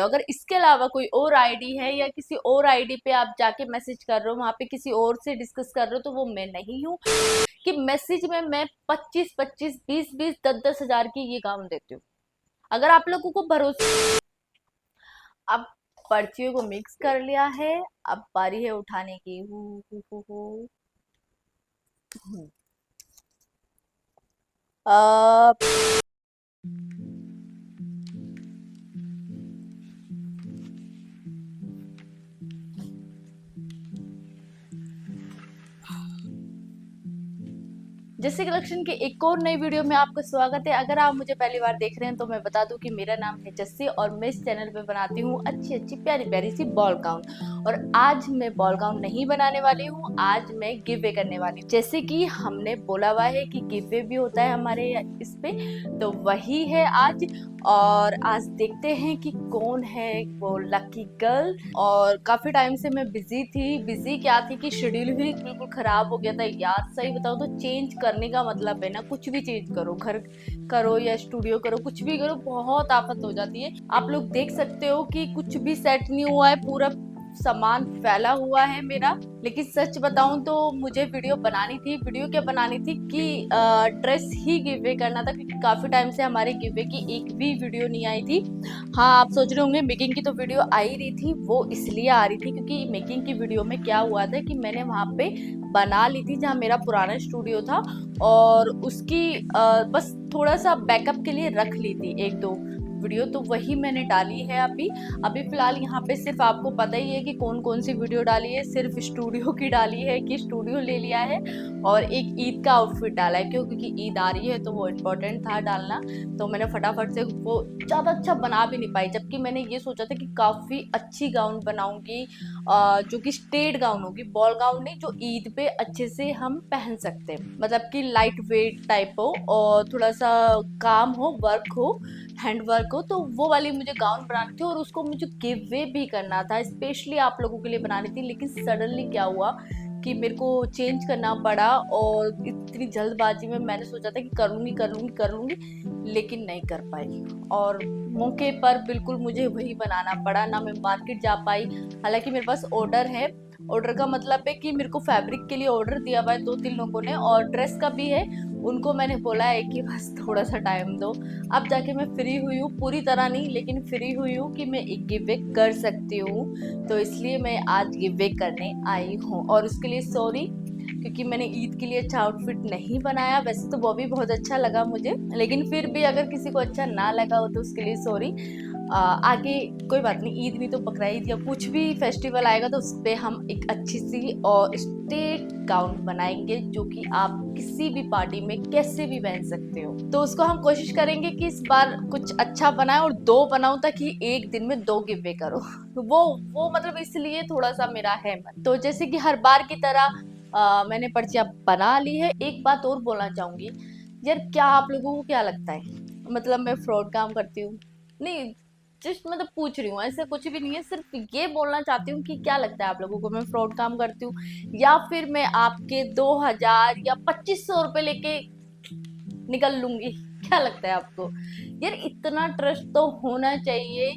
अगर इसके अलावा कोई और आईडी है या किसी और आईडी पे आप जाके मैसेज कर रहे हो, वहां पे किसी और से डिस्कस कर रहे हो, तो वो मैं नहीं हूँ कि मैसेज में मैं 25-25, 20-20, 10-10 हजार की ये काम देती हूँ। अगर आप लोगों को भरोसा, अब पर्चियों को मिक्स कर लिया है, अब बारी है उठाने की। हु। अ, जैसे कलेक्शन के एक और नई वीडियो में आपका स्वागत है। अगर आप मुझे पहली बार देख रहे हैं तो मैं बता दूं कि मेरा नाम है जस्सी और मैं इस चैनल पे बनाती हूँ अच्छी अच्छी प्यारी प्यारी सी बॉल गाउन। और आज मैं बॉल गाउन नहीं बनाने वाली हूँ, आज मैं गिव वे करने वाली हूँ। जैसे कि हमने बोला हुआ है कि गिव वे भी होता है हमारे इस पे, तो वही है आज। और आज देखते हैं कि कौन है वो लकी गर्ल। और काफी टाइम से मैं बिजी क्या थी कि शेड्यूल भी बिल्कुल खराब हो गया था यार। सही बताओ तो चेंज करने का मतलब है ना, कुछ भी चेंज करो, घर करो या स्टूडियो करो, कुछ भी करो, बहुत आफत हो जाती है। आप लोग देख सकते हो कि कुछ भी सेट नहीं हुआ है, पूरा सामान फैला हुआ है मेरा। लेकिन सच बताऊं तो मुझे वीडियो बनानी थी। वीडियो क्या बनानी थी कि ड्रेस ही गिवे करना था, क्योंकि काफी टाइम से हमारे गिवे की एक भी वीडियो नहीं आई थी। हाँ, आप सोच रहे होंगे मेकिंग की तो वीडियो आ ही रही थी, वो इसलिए आ रही थी क्योंकि मेकिंग की वीडियो में क्या हुआ था कि मैंने वहां पे बना ली थी जहाँ मेरा पुराना स्टूडियो था, और उसकी बस थोड़ा सा बैकअप के लिए रख ली थी एक दो वीडियो, तो वही मैंने डाली है अभी। अभी फिलहाल यहाँ पे सिर्फ आपको पता ही है कि कौन कौन सी वीडियो डाली है। सिर्फ स्टूडियो की डाली है कि स्टूडियो ले लिया है, और एक ईद का आउटफिट डाला है, क्यों? क्योंकि ईद आ रही है तो वो इम्पोर्टेंट था डालना। तो मैंने फटाफट से वो ज़्यादा अच्छा बना भी नहीं पाई, जबकि मैंने ये सोचा था कि काफ़ी अच्छी गाउन बनाऊंगी, जो कि स्टेट गाउन होगी, बॉल गाउन नहीं, जो ईद पे अच्छे से हम पहन सकते हैं, मतलब कि लाइट वेट टाइप हो और थोड़ा सा काम हो, वर्क हो, हैंड वर्क हो, तो वो वाली मुझे गाउन बनानी थी और उसको मुझे गिव वे भी करना था, स्पेशली आप लोगों के लिए बनानी थी। लेकिन सडनली क्या हुआ कि मेरे को चेंज करना पड़ा, और इतनी जल्दबाजी में मैंने सोचा था कि कर लूंगी, लेकिन नहीं कर पाई। और मौके पर बिल्कुल मुझे वही बनाना पड़ा, ना मैं मार्केट जा पाई। हालांकि मेरे पास ऑर्डर है, ऑर्डर का मतलब है कि मेरे को फैब्रिक के लिए ऑर्डर दिया हुआ है 2-3 लोगों ने, और ड्रेस का भी है। उनको मैंने बोला है कि बस थोड़ा सा टाइम दो। अब जाके मैं फ्री हुई हूँ, पूरी तरह नहीं लेकिन फ्री हुई हूँ कि मैं एक गिव वे कर सकती हूँ, तो इसलिए मैं आज गिव वे करने आई हूँ। और उसके लिए सॉरी, क्योंकि मैंने ईद के लिए अच्छा आउटफिट नहीं बनाया। वैसे तो वो भी बहुत अच्छा लगा मुझे, लेकिन फिर भी अगर किसी को अच्छा ना लगा हो तो उसके लिए सॉरी। आगे कोई बात नहीं, ईद नहीं तो बकरा ईद या कुछ भी फेस्टिवल आएगा तो उस पर हम एक अच्छी सी और स्टेट गाउन बनाएंगे, जो कि आप किसी भी पार्टी में कैसे भी पहन सकते हो। तो उसको हम कोशिश करेंगे कि इस बार कुछ अच्छा बनाए, और दो बनाऊं ताकि एक दिन में दो गिव वे करो। वो मतलब इसलिए थोड़ा सा मेरा है मन। तो जैसे कि हर बार की तरह मैंने पर्चियां बना ली है। एक बात और बोलना चाहूंगी यार, क्या आप लोगों को क्या लगता है, मतलब मैं फ्रॉड काम करती हूँ? नहीं, जस्ट मतलब पूछ रही हूँ, ऐसे कुछ भी नहीं है, सिर्फ ये बोलना चाहती हूँ कि क्या लगता है आप लोगों को, मैं फ्रॉड काम करती हूँ या फिर मैं आपके 2000 या 2500 रुपए लेके निकल लूंगी? क्या लगता है आपको? यार इतना ट्रस्ट तो होना चाहिए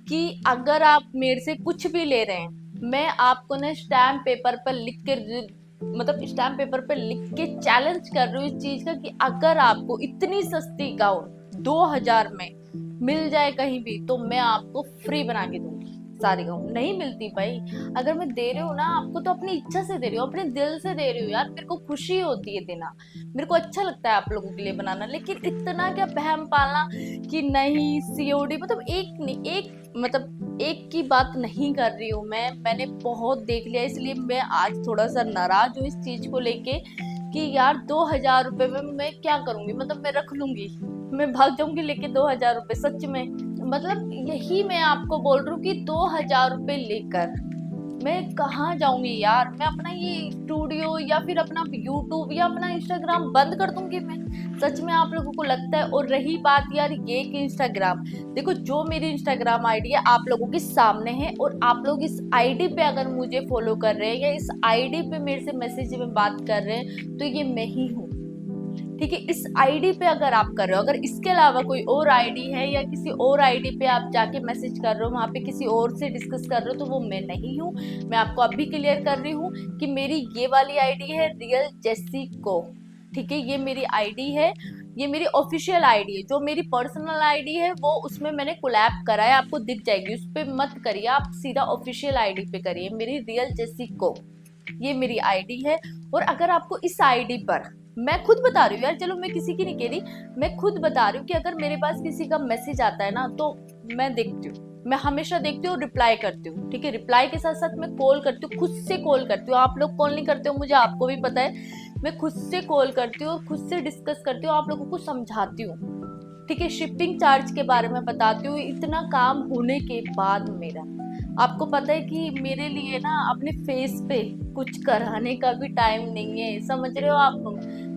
कि अगर आप मेरे से कुछ भी ले रहे हैं, मैं आपको ना स्टैम्प पेपर पर लिख के, मतलब स्टैम्प पेपर पर लिख के चैलेंज कर रही हूँ इस चीज का कि अगर आपको इतनी सस्ती गाउन 2000 में मिल जाए कहीं भी, तो मैं आपको फ्री बना के दूंगी। सारी गाउन नहीं मिलती भाई। अगर मैं दे रही हूँ ना आपको, तो अपनी इच्छा से दे रही हूँ, अपने दिल से दे रही हूँ यार, मेरे को खुशी होती है देना, मेरे को अच्छा लगता है आप लोगों के लिए बनाना। लेकिन इतना क्या बहम पालना कि नहीं सीओडी, मतलब एक नहीं, एक मतलब एक की बात नहीं कर रही हूँ मैंने बहुत देख लिया, इसलिए मैं आज थोड़ा सा नाराज हूँ इस चीज को लेके कि यार 2000 रुपए में मैं क्या करूंगी, मतलब मैं रख लूंगी, मैं भाग जाऊंगी लेके 2000 रुपए, सच में। मतलब यही मैं आपको बोल रही हूँ कि 2000 रुपए लेकर मैं कहाँ जाऊंगी यार? मैं अपना ये स्टूडियो या फिर अपना यूट्यूब या अपना इंस्टाग्राम बंद कर दूंगी मैं? सच में आप लोगों को लगता है? और रही बात यार ये कि इंस्टाग्राम, देखो जो मेरी इंस्टाग्राम आईडी है आप लोगों के सामने है, और आप लोग इस आईडी पे अगर मुझे फॉलो कर रहे हैं या इस आईडी पे मेरे से मैसेज में बात कर रहे हैं, तो ये मैं ही हूँ। ठीक है। इस आईडी पे अगर आप कर रहे हो, अगर इसके अलावा कोई और आईडी है या किसी और आईडी पे आप जाके मैसेज कर रहे हो, वहां पे किसी और से डिस्कस कर रहे हो, तो वो मैं नहीं हूँ। मैं आपको अभी क्लियर कर रही हूँ कि मेरी ये वाली आईडी है रियल जेसी को। ठीक है, ये मेरी आईडी है, ये मेरी ऑफिशियल आईडी है। जो मेरी पर्सनल आईडी है वो उसमें मैंने कोलैब करा है, आपको दिख जाएगी। उस पर मत करिए, आप सीधा ऑफिशियल आईडी पे करिए, मेरी रियल जेसी को, ये मेरी आईडी है। और अगर आपको इस आईडी पर, मैं खुद बता रही हूँ यार, चलो मैं किसी की नहीं कह रही, मैं खुद बता रही हूँ कि अगर मेरे पास किसी का मैसेज आता है ना, तो मैं देखती हूँ, मैं हमेशा देखती हूँ, रिप्लाई करती हूँ। ठीक है, रिप्लाई के साथ साथ मैं कॉल करती हूँ, खुद से कॉल करती हूँ। आप लोग कॉल नहीं करते हो मुझे, आपको भी पता है। मैं खुद से कॉल करती हूँ और खुद से डिस्कस करती हूँ, आप लोगों को समझाती हूँ। ठीक है, शिपिंग चार्ज के बारे में बताती हूँ। इतना काम होने के बाद मेरा, आपको पता है कि मेरे लिए ना अपने फेस पे कुछ कराने का भी टाइम नहीं है, समझ रहे हो आप।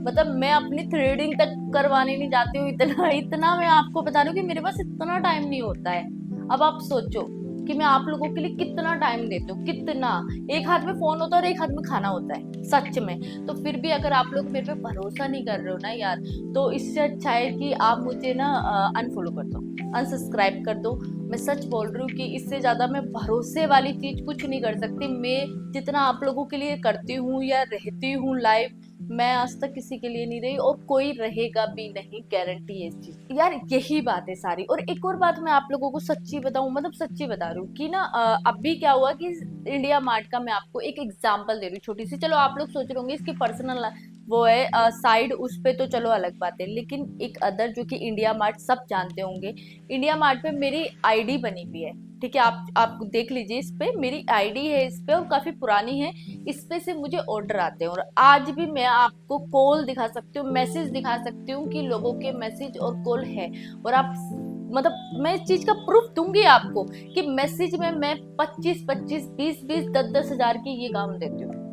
मतलब मैं अपनी थ्रेडिंग तक करवाने नहीं जाती हूँ, इतना इतना मैं आपको बता रही हूँ कि मेरे पास इतना टाइम नहीं होता है। अब आप सोचो कि मैं आप लोगों के लिए कितना टाइम देती हूँ, कितना। एक हाथ में फोन होता है और एक हाथ में खाना होता है, सच में। तो फिर भी अगर आप लोग मेरे पे भरोसा नहीं कर रहे हो ना यार, तो इससे अच्छा है कि आप मुझे ना अनफॉलो कर दो, अनसब्सक्राइब कर दो। मैं सच बोल रही हूँ कि इससे ज्यादा मैं भरोसे वाली चीज कुछ नहीं कर सकती। मैं जितना आप लोगों के लिए करती हूँ या रहती हूँ लाइव, मैं आज तक किसी के लिए नहीं रही और कोई रहेगा भी नहीं, गारंटी है इस चीज। यार यही बात है सारी। और एक और बात मैं आप लोगों को सच्ची बताऊं, मतलब सच्ची बता रही हूँ कि ना अभी क्या हुआ कि इंडिया मार्ट का मैं आपको एक एग्जांपल दे रही हूँ छोटी सी। चलो आप लोग सोच रहे होंगे इसकी पर्सनल वो है साइड, उस पे तो चलो अलग बात है, लेकिन एक अदर जो कि इंडिया मार्ट सब जानते होंगे, इंडिया मार्ट पे मेरी आईडी बनी हुई है। ठीक है, आप देख लीजिए, इस पे मेरी आईडी है, इस पे, और काफी पुरानी है। इस पे से मुझे ऑर्डर आते हैं और आज भी मैं आपको कॉल दिखा सकती हूँ, मैसेज दिखा सकती हूँ कि लोगों के मैसेज और कॉल है। और आप, मतलब मैं इस चीज का प्रूफ दूंगी आपको कि मैसेज में मैं 25-25, 20-20, 10-10 हजार की ये काम देती हूँ।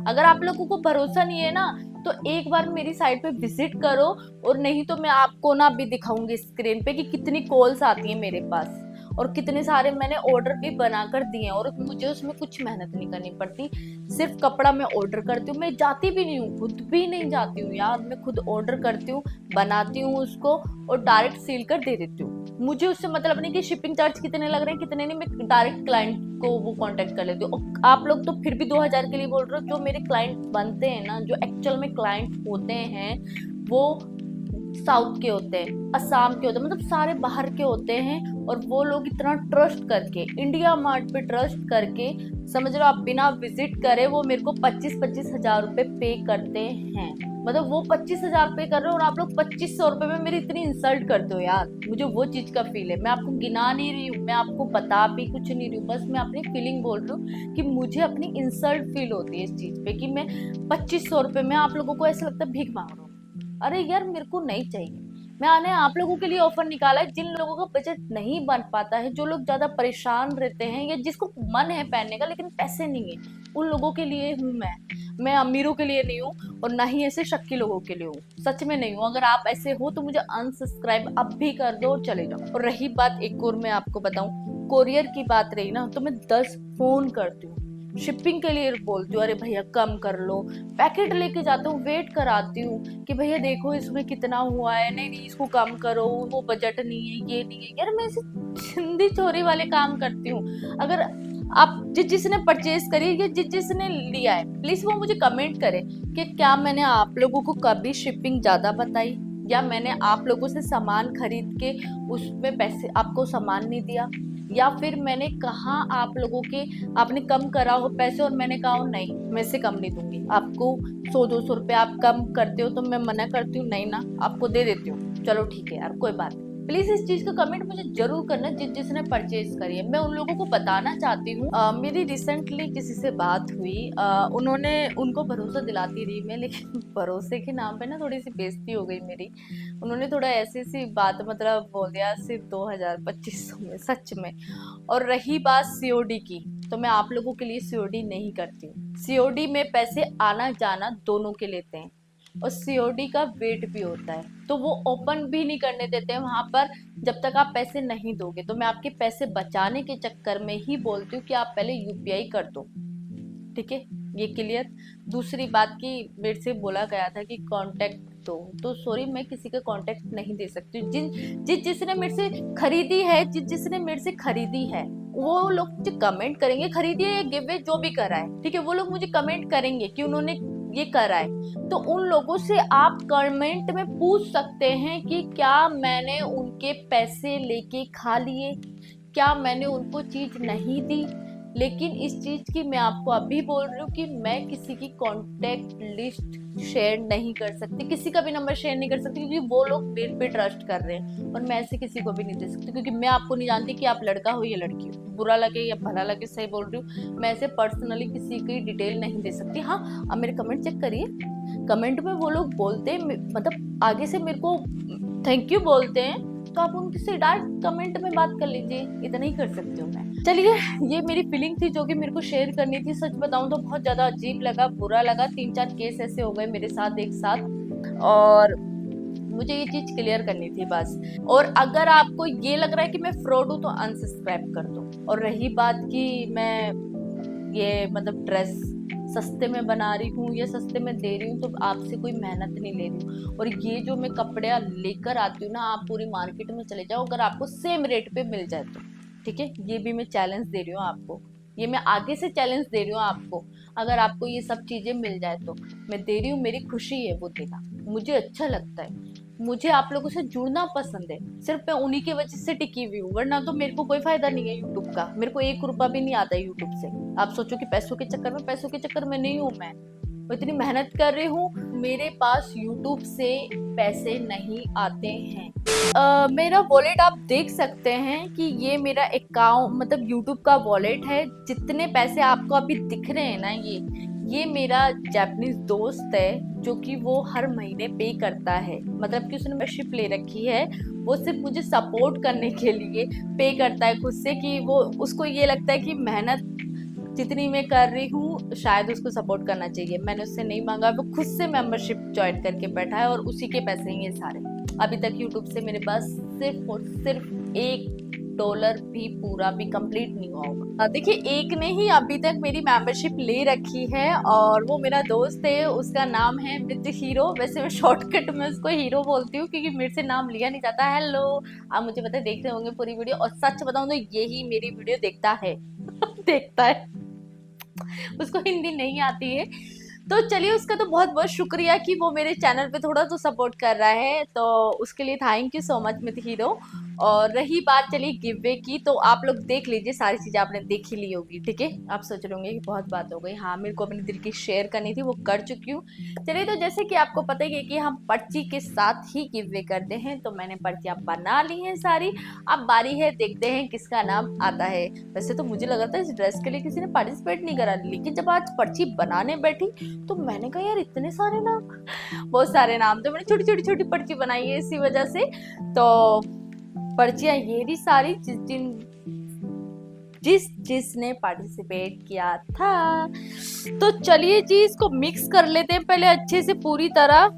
अगर आप लोगों को भरोसा नहीं है ना, तो एक बार मेरी साइट पे विजिट करो, और नहीं तो मैं आपको ना अभी दिखाऊंगी स्क्रीन पे कि कितनी कॉल्स आती है मेरे पास, और कितने सारे मैंने ऑर्डर भी बनाकर दिए हैं, और मुझे उसमें कुछ मेहनत नहीं करनी पड़ती। सिर्फ कपड़ा मैं ऑर्डर करती हूँ, मैं जाती भी नहीं हूँ, खुद भी नहीं जाती हूँ यार, मैं खुद ऑर्डर करती हूँ, बनाती हूँ उसको और डायरेक्ट सील कर दे देती हूँ। मुझे उससे मतलब नहीं कि शिपिंग चार्ज कितने लग रहे हैं कितने नहीं, मैं डायरेक्ट क्लाइंट को वो कांटेक्ट कर लेती हूँ। आप लोग तो फिर भी 2000 के लिए बोल रहे हो। जो मेरे क्लाइंट बनते हैं ना, जो एक्चुअल में क्लाइंट होते हैं, वो साउथ के होते हैं, असम के होते हैं, मतलब सारे बाहर के होते हैं। और वो लोग इतना ट्रस्ट करके, इंडिया मार्ट पे ट्रस्ट करके, समझ लो आप, बिना विजिट करे वो मेरे को 25-25 हजार रुपए पे करते हैं। मतलब वो 25 हजार पे कर रहे हो और आप लोग 2500 रुपए में मेरी इतनी इंसल्ट करते हो यार। मुझे वो चीज का फील है। मैं आपको गिना नहीं रही हूँ, मैं आपको बता भी कुछ नहीं रही हूँ, बस मैं अपनी फीलिंग बोल रही हूँ कि मुझे अपनी इंसल्ट फील होती है इस चीज पे कि मैं 2500 रुपए में आप लोगों को ऐसा लगता है भीख मांग रहा हूँ। अरे यार मेरे को नहीं चाहिए। मैंने आप लोगों के लिए ऑफर निकाला है, जिन लोगों का बजट नहीं बन पाता है, जो लोग ज्यादा परेशान रहते हैं, या जिसको मन है पहनने का लेकिन पैसे नहीं है, उन लोगों के लिए हूँ मैं अमीरों के लिए नहीं हूँ, और ना ही ऐसे शक्की लोगों के लिए हूँ, सच में नहीं हूँ। अगर आप ऐसे हो तो मुझे अनसब्सक्राइब अब भी कर दो और चले जाओ। और रही बात एक और मैं आपको बताऊं, कोरियर की बात रही ना, तो मैं 10 फोन करती हूँ, शिपिंग के लिए बोलती हूँ, अरे भैया कम कर लो। पैकेट लेके जाती हूँ, वेट कराती हूँ कि भैया देखो इसमें कितना हुआ है, नहीं नहीं इसको कम करो, वो बजट नहीं है, ये नहीं है। यार मैं ऐसे छिंदी चोरी वाले काम करती हूँ। अगर आप जिसने परचेज करी या जिसने लिया है, प्लीज वो मुझे कमेंट करे कि क्या मैंने आप लोगों को कभी शिपिंग ज्यादा बताई, या मैंने आप लोगों से सामान खरीद के उसमें पैसे आपको सामान नहीं दिया, या फिर मैंने कहा आप लोगों के आपने कम करा हो पैसे और मैंने कहा हो नहीं मैं से कम नहीं दूंगी आपको, 100-200 रुपए आप कम करते हो तो मैं मना करती हूँ, नहीं ना आपको दे देती हूँ, चलो ठीक है यार कोई बात नहीं। प्लीज इस चीज का कमेंट मुझे जरूर करना जिसने परचेज करी है। मैं उन लोगों को बताना चाहती हूँ, मेरी रिसेंटली किसी से बात हुई, उन्होंने, उनको भरोसा दिलाती रही मैं, लेकिन भरोसे के नाम पे ना थोड़ी सी बेइज्जती हो गई मेरी। उन्होंने थोड़ा ऐसी सी बात मतलब बोल दिया सिर्फ 2000-2500 में, सच में। और रही बात सीओडी की, तो मैं आप लोगों के लिए सीओडी नहीं करती हूँ। सीओडी में पैसे आना जाना दोनों के लेते हैं, और सीओडी का वेट भी होता है, तो वो ओपन भी नहीं करने देते हैं वहां पर जब तक आप पैसे नहीं दोगे। तो मैं आपके पैसे बचाने के चक्कर में ही बोलती हूँ कि आप पहले यूपीआई कर दो, ठीक है, ये क्लियर। दूसरी बात की, मेरे से बोला गया था कि कांटेक्ट तो सॉरी, मैं किसी का कांटेक्ट नहीं दे सकती। जिसने मेरे से खरीदी है, जिसने मेरे से खरीदी है, वो लोग मुझे कमेंट करेंगे, खरीदी है या गिव अवे जो भी करा है, ठीक है, वो लोग मुझे कमेंट करेंगे कि उन्होंने ये करा है। तो उन लोगों से आप कमेंट में पूछ सकते हैं कि क्या मैंने उनके पैसे लेके खा लिए, क्या मैंने उनको चीज नहीं दी। लेकिन इस चीज की मैं आपको अभी बोल रही हूँ कि मैं किसी की कांटेक्ट लिस्ट शेयर नहीं कर सकती, किसी का भी नंबर शेयर नहीं कर सकती, क्योंकि वो लोग मेरे पे ट्रस्ट कर रहे हैं और मैं ऐसे किसी को भी नहीं दे सकती, क्योंकि मैं आपको नहीं जानती कि आप लड़का हो या लड़की हो। बुरा लगे या भला लगे, सही बोल रही हूँ, मैं ऐसे पर्सनली किसी की डिटेल नहीं दे सकती। हाँ, अब मेरे कमेंट चेक करिए, कमेंट में वो लोग बोलते, मतलब आगे से मेरे को थैंक यू बोलते हैं, तो आप उनसे डायरेक्ट कमेंट में बात कर लीजिए, इतना ही कर सकती हूँ मैं। चलिए, ये मेरी फीलिंग थी जो कि मेरे को शेयर करनी थी। सच बताऊं तो बहुत ज्यादा अजीब लगा, बुरा लगा, 3-4 केस ऐसे हो गए मेरे साथ एक साथ, और मुझे ये चीज क्लियर करनी थी बस। और अगर आपको ये लग रहा है कि मैं फ्रॉड हूँ तो अनसब्सक्राइब कर दो। और रही बात कि मैं ये मतलब ड्रेस सस्ते में बना रही हूँ या सस्ते में दे रही हूँ, तो आपसे कोई मेहनत नहीं ले रही हूँ। और ये जो मैं कपड़े लेकर आती हूँ ना, आप पूरी मार्केट में चले जाओ, अगर आपको सेम रेट पे मिल जाए तो ठीक है, ये भी मैं चैलेंज दे रही हूँ आपको, ये मैं आगे से चैलेंज दे रही हूँ आपको। अगर आपको ये सब चीजें मिल जाए तो मैं दे रही हूँ, मेरी खुशी है वो देना, मुझे अच्छा लगता है, मुझे आप लोगों से जुड़ना पसंद है, सिर्फ मैं उन्हीं की वजह से टिकी हुई हूँ, वरना तो मेरे को कोई फायदा नहीं है यूट्यूब का, मेरे को 1 रुपया भी नहीं आता है यूट्यूब से। आप सोचो कि पैसों के चक्कर में नहीं हूँ मैं इतनी मेहनत कर रही हूँ, मेरे पास यूट्यूब से पैसे नहीं आते हैं। मेरा वॉलेट आप देख सकते हैं कि ये मेरा अकाउंट मतलब यूट्यूब का वॉलेट है। जितने पैसे आपको अभी दिख रहे हैं ना, ये मेरा जापानीज दोस्त है जो कि वो हर महीने पे करता है, मतलब कि उसने मेंबरशिप ले रखी है, वो सिर्फ मुझे सपोर्ट करने के लिए पे करता है खुद से, कि वो उसको ये लगता है कि मेहनत जितनी मैं कर रही हूँ शायद उसको सपोर्ट करना चाहिए। मैंने उससे नहीं मांगा, वो खुद से मेंबरशिप ज्वाइन करके बैठा है और उसी के पैसे हैं ये सारे। अभी तक यूट्यूब से मेरे पास सिर्फ और सिर्फ $1 भी पूरा भी कंप्लीट नहीं हुआ होगा। देखिए, एक ने ही अभी तक मेरी मेंबरशिप ले रखी है और वो मेरा दोस्त है, उसका नाम है विद हीरो। वैसे मैं शॉर्टकट में उसको हीरो बोलती हूँ क्योंकि मेरे से नाम लिया नहीं जाता। हेलो, आप मुझे पता है देख रहे होंगे पूरी वीडियो, और सच बताऊं तो यही मेरी वीडियो देखता है देखता है, उसको हिंदी नहीं आती है। तो चलिए, उसका तो बहुत बहुत शुक्रिया कि वो मेरे चैनल पे थोड़ा तो सपोर्ट कर रहा है, तो उसके लिए थैंक यू सो मच मित हीरो। और रही बात चलिए गिववे की, तो आप लोग देख लीजिए, सारी चीजें आपने देख ही ली होगी, ठीक है। आप सोच रहे होंगे कि बहुत बात हो गई, हाँ, मेरे को अपने दिल की शेयर करनी थी, वो कर चुकी हूँ। चलिए, तो जैसे कि आपको पता ही है कि हम पर्ची के साथ ही गिववे करते हैं, तो मैंने पर्चियां बना ली हैं सारी। अब बारी है, देखते हैं किसका नाम आता है। वैसे तो मुझे लगा था इस ड्रेस के लिए किसी ने पार्टिसिपेट नहीं करा, लेकिन जब आज पर्ची बनाने बैठी तो मैंने कहा यार इतने सारे नाम, बहुत सारे नाम, तो मैंने छोटी छोटी छोटी पर्ची बनाई है इसी वजह से। तो पर्चियां ये रही सारी, जिसने पार्टिसिपेट किया था। तो चलिए जी, इसको मिक्स कर लेते हैं पहले अच्छे से पूरी तरह।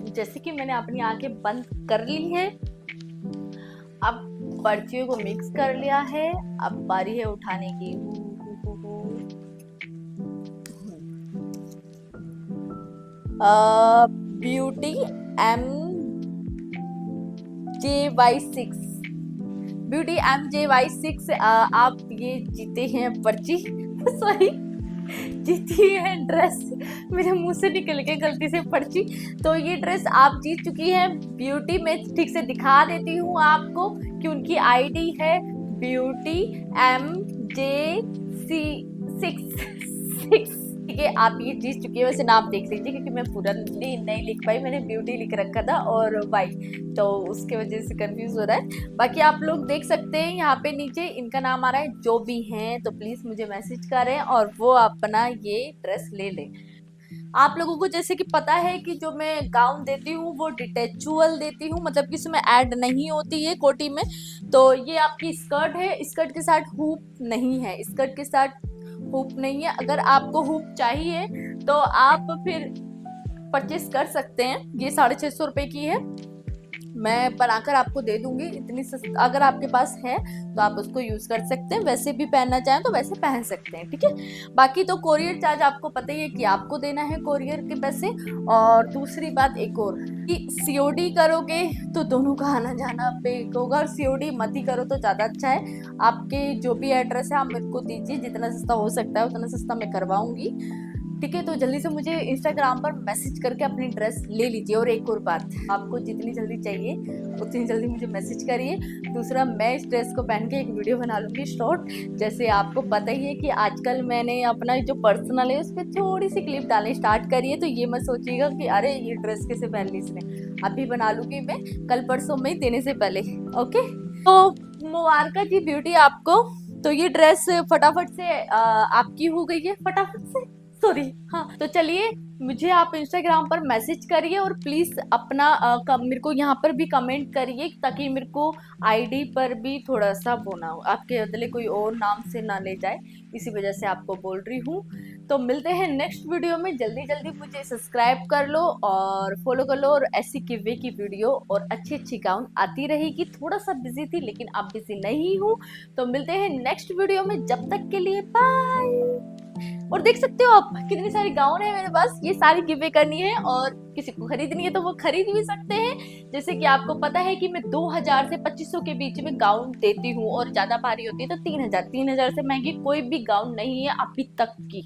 जैसे कि मैंने अपनी आंखें बंद कर ली है, अब पर्चियों को मिक्स कर लिया है, अब बारी है उठाने की। ब्यूटी MJY6, ब्यूटी MJY6, आप ये जीते हैं पर्ची सॉरी, जीती है ड्रेस, मेरे मुंह से निकल गई गलती से पर्ची। तो ये ड्रेस आप जीत चुकी है ब्यूटी। मैं ठीक से दिखा देती हूँ आपको कि उनकी आईडी है ब्यूटी MJ6, ठीक है, आप ये जीत चुकी है। वैसे नाम देख लीजिए क्योंकि मैं पूरा नहीं लिख पाई, मैंने ब्यूटी लिख रखा था और वाई, तो उसके वजह से कंफ्यूज हो रहा है। बाकी आप लोग देख सकते हैं यहाँ पे नीचे इनका नाम आ रहा है, जो भी हैं तो प्लीज मुझे मैसेज करें और वो अपना ये ड्रेस ले लें। आप लोगों को जैसे कि पता है कि जो मैं गाउन देती हूँ वो डिटेचुअल देती हूँ, मतलब कि उसमें ऐड नहीं होती है कोटी में। तो ये आपकी स्कर्ट है, स्कर्ट के साथ हुप नहीं है, स्कर्ट के साथ हुप नहीं है। अगर आपको हुप चाहिए तो आप फिर परचेस कर सकते हैं, ये 650 रुपए की है। मैं बनाकर आपको दे दूंगी। इतनी सस्ता अगर आपके पास है तो आप उसको यूज कर सकते हैं, वैसे भी पहनना चाहें तो वैसे पहन सकते हैं, ठीक है। बाकी तो कोरियर चार्ज आपको पता ही है कि आपको देना है कोरियर के पैसे। और दूसरी बात एक और कि सीओडी करोगे तो दोनों का आना जाना पे होगा, और सीओडी मत ही करो तो ज्यादा अच्छा है। आपके जो भी एड्रेस है आप मेरे को दीजिए, जितना सस्ता हो सकता है उतना सस्ता मैं करवाऊंगी, ठीक है। तो जल्दी से मुझे इंस्टाग्राम पर मैसेज करके अपनी ड्रेस ले लीजिए। और एक और बात, आपको जितनी जल्दी चाहिए उतनी जल्दी मुझे मैसेज करिए। दूसरा, मैं इस ड्रेस को पहन के एक वीडियो बना लूँगी शॉर्ट। जैसे आपको पता ही है कि आजकल मैंने अपना जो पर्सनल है उस पर थोड़ी सी क्लिप डालनी स्टार्ट करी है, तो ये मत सोचिएगा कि अरे ये ड्रेस कैसे पहन ली इसने। अभी बना लूँगी मैं कल परसों में देने से पहले, ओके। तो मुबारक जी ब्यूटी आपको। तो ये ड्रेस फटाफट से आपकी हो गई है, फटाफट से, सॉरी। हाँ, तो चलिए मुझे आप इंस्टाग्राम पर मैसेज करिए और प्लीज अपना मेरे को यहाँ पर भी कमेंट करिए, ताकि मेरे को आईडी पर भी थोड़ा सा वो ना हो, आपके बदले कोई और नाम से ना ले जाए, इसी वजह से आपको बोल रही हूँ। तो मिलते हैं नेक्स्ट वीडियो में। जल्दी जल्दी मुझे सब्सक्राइब कर लो और फॉलो कर लो, और ऐसी गिवे की वीडियो और अच्छी अच्छी गाउन आती रहेगी। थोड़ा सा बिजी थी लेकिन अब बिजी नहीं हूँ। तो मिलते हैं नेक्स्ट वीडियो में, जब तक के लिए बाय। और देख सकते हो आप कितनी सारी गाउन है मेरे पास, ये सारी गिवे करनी है, और किसी को खरीदनी है तो वो खरीद भी सकते हैं। जैसे कि आपको पता है कि मैं 2000 से 2500 के बीच में गाउन देती हूँ, और ज्यादा भारी होती है तो 3000 से महंगी कोई भी गाउन नहीं है अभी तक की,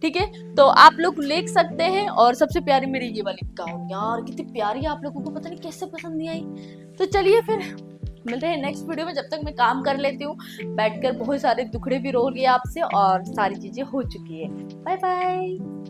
ठीक है। तो आप लोग ले सकते हैं। और सबसे प्यारी मेरी ये वाली गाउन, यार कितनी प्यारी है, आप लोगों को पता नहीं कैसे पसंद नहीं आई। तो चलिए फिर मिलते हैं नेक्स्ट वीडियो में। जब तक मैं काम कर लेती हूँ बैठकर, बहुत सारे दुखड़े भी रो लिए आपसे और सारी चीजें हो चुकी है। Bye bye.